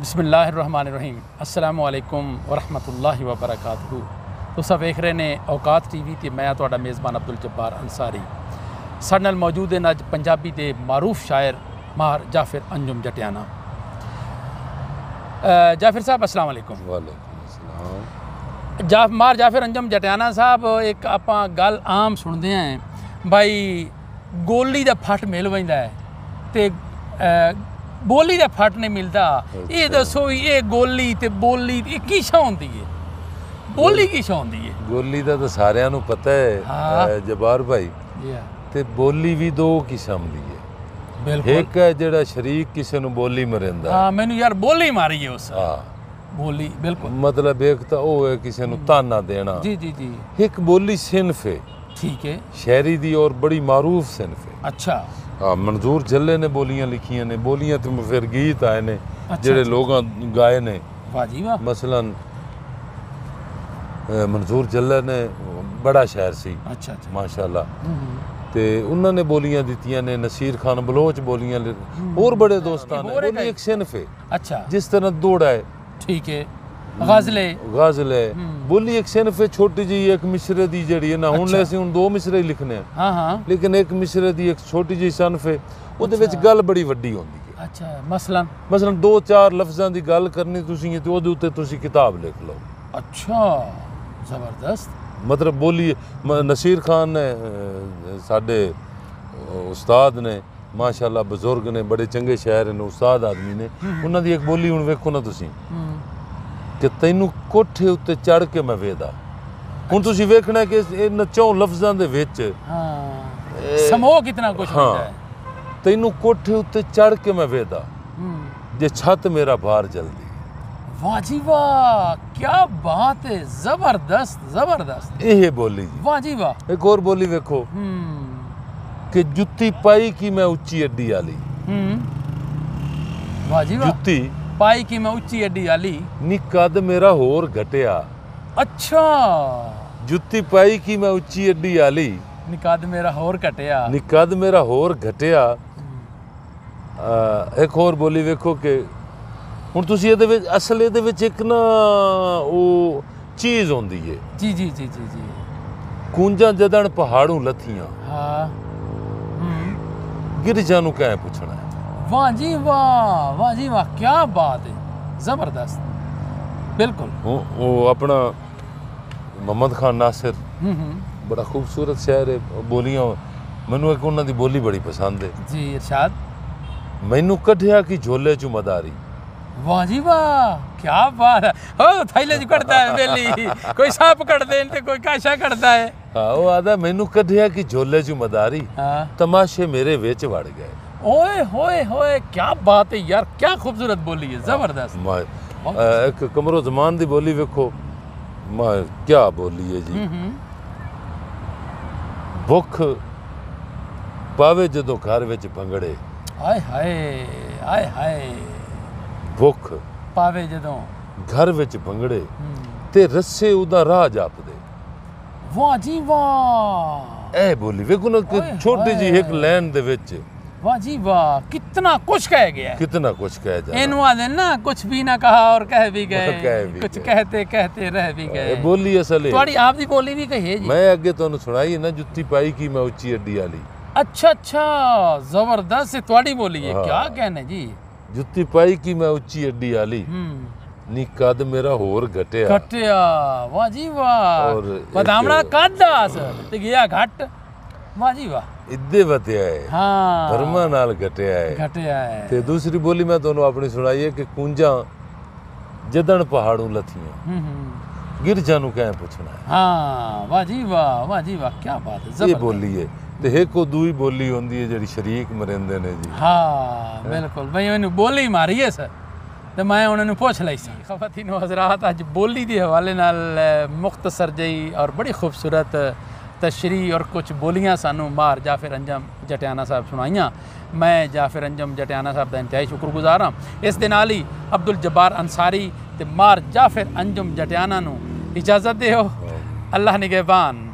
बिस्मिल्लाहिर्रहमानिर्रहीम अस्सलामु अलैकुम वरहमतुल्लाहि वबरकातुहू। तुसां वेख रहे ने औकात टीवी ते मैं तुहाडा मेज़बान अब्दुल जब्बार अंसारी। साडे नाल मौजूद हैं अज पंजाबी दे मारूफ शायर मार जाफिर अंजुम जटियाना। जाफिर साहब अस्सलाम वालेकुम। वालेकुम अस्सलाम। मार जाफिर अंजुम जटियाना साहब, एक आपां गल आम सुनते हैं भाई गोली दा फट मिल वैंदा है ते बोली का फट नहीं मिलता। ये दसो ये गोली ते बोली की शा होंदी है? बोली की शा होंदी है? गोली का तो सारिਆਂ ਨੂੰ पता है जबार भाई। ते बोली भी दो किस्म दी है। बिल्कुल। एक है जेड़ा शरीक किसी ਨੂੰ बोली मरेंदा। हाँ मैनू यार बोली मारी है उस। हाँ बोली बिल्कुल। मतलब एक तो वो है किसी ਨੂੰ ताना देना। जी जी जी। एक बोली सिनफ है। ठीक है। शायरी दी और बड़ी मारूफ सिनफ है। अच्छा। हाँ मंजूर जल्ले ने बोलियां लिखियां ने, बोलियां तो फिर गीत आए ने अच्छा, जेड़े अच्छा, लोग गाए ने। वाह जी वाह। मसलन मंजूर जल्ले ने बड़ा शायर सी। अच्छा अच्छा माशाअल्लाह। ते उन्होंने बोलियां दित्तियां ने, नसीर खान बलोच बोलियां और बड़े दोस्तान ने। बोली एक सिनफ है। अच्छा। जिस तरह दौड़ा है। ठीक है। गाजले गाजल है। बोली एक सिनफ है छोटी जी, एक मिसरे दी जड़ी है ना। हुण ले हुण दो मिसरे ही लिखने हैं। हाँ हाँ। लेकिन एक मिसरे दी एक छोटी जी सनफ है, ਉਹਦੇ ਵਿੱਚ ਗੱਲ ਬੜੀ ਵੱਡੀ ਹੁੰਦੀ ਹੈ। अच्छा मसलन ਮਸਲਨ ਦੋ ਚਾਰ ਲਫ਼ਜ਼ਾਂ ਦੀ ਗੱਲ ਕਰਨੀ ਤੁਸੀਂ ਤੇ ਉਹਦੇ ਉੱਤੇ ਤੁਸੀਂ ਕਿਤਾਬ ਲਿਖ ਲਓ। अच्छा ज़बरदस्त। मतलब बोली नसीर खान ने साडे उस्ताद ने माशाअल्लाह, बजुर्ग ने, बड़े चंगे शायर ने, उस्ताद आदमी ने। उन्हां दी एक बोली हुण वेखो ना तुसीं कि तैनू कोठे उत्ते चढ़ के मैं वेदा। हुण तुसीं वेखना कि इन चौं लफ्ज़ां दे विच समोह कितना कुछ हाँ, होता है। तैनू कोठे उत्ते चढ़ के मैं वेदा जे छत मेरा बाहर जल्दी। वाह जी वाह, क्या बात है, जबरदस्त जबरदस्त। ये बोली जी। वाह जी वाह। एक और बोली वेखो कि जुत्ती पाई की मैं उच्ची अड्डी आली। वाह जी वाह। जुत्ती पाई की मैं उच्ची अड्डी आली। नी कद मेरा होर घटिया। अच्छा। जुत्ती पाई की मैं उच्ची अड्डी आली। निकाद मेरा होर घटिया। नी कद मेरा होर घटिया। एक और बोली वेखो कि हुण तुसीं इहदे विच असल इहदे विच एक ना ਉਹ चीज़ होंदी है। जी जी जी जी जी। कूंजां जदण पहाड़ों लथियां। हाँ। गिरजां नूं कैं पुछना है। वाह जी वाह, वाह जी वाह, क्या बात है, जबरदस्त। बिल्कुल। वो अपना मोहम्मद खान नासिर बड़ा खूबसूरत शायर है। बोलियां मैनू एक उन्हां दी बोली बड़ी पसंद है। जी इरशाद। मैनू कढ़िया की झोले चू मदारी। वाह जी वाह, क्या बात है। हो थैले च कटता है बेली, कोई सांप कटदे ते कोई काशा कटदा है। हाँ वो आदा मैनू कढ़िया की झोले चू मदारी। हाँ। तमाशे मेरे विच वड़ गए। ओए होए होए, क्या बात है यार, क्या खूबसूरत बोली है, जबरदस्त। एक कमरो जमान दी बोली वेखो, क्या बोली है जी। भुख पावे जदों घर विच भंगड़े। आय हाय आय हाय। भुख पावे जदों घर विच भंगड़े ते रस्से उदा राह जापदे। वाह जी वाह। ए बोली वेखो ना कि छोटी जी एक लाइन दे विच वाह जी वाह, कितना कुछ कह गया है। कितना कुछ कह जाए। इन्हों आदे ना कुछ भी ना कहा और कह भी गए, कुछ गए। कहते कहते रह भी गए। बोली असल है। थोड़ी आप दी बोली भी कही है जी। मैं अगे तुहानू सुनाई ना, जुत्ती पाई की मैं उच्ची अड्डी आली। अच्छा अच्छा, जबरदस्त है थोड़ी बोली है। क्या कहने जी। जुत्ती पाई की मैं उच्ची अड्डी आली। नी कद मेरा होर घटिया। घटिया। वाह जी वाह। और बदामड़ा कद असल ते गया घट। वाह जी वाह। इद्दे वतिया है। हाँ। धर्मा नाल घटिया है। घटिया है। ते दूसरी बोली मैं तुहानू अपनी सुनाई है कि कूंजां जदण पहाड़ों लथियां गिरजां नूं कैं पुछना है। हाँ वाह जी वाह, वाह जी वाह, क्या बात है, ये जबरदस्त। बोली है। ते एक को दूई बोली होंदी है जेड़ी शरीक मरिंदे ने जी। हाँ बिल्कुल भाई, मैंने बोली मारी है सर, तो मैं उन्होंने पूछ ली सी। ख़वातीन हज़रात, अज बोली के हवाले नाल मुख्तसर जी और बड़ी खूबसूरत तशरी और कुछ बोलियां सानू मार जाफिर अंजुम जटियाना साहब सुनाइयां। मैं जाफिर अंजुम जटियाना साहब का इंतहाई शुक्रगुजार हाँ। इस दे नाल ही अब्दुल जब्बार अंसारी ते मार जाफिर अंजुम जटियाना नू इजाज़त दे हो। अल्लाह निगहबान।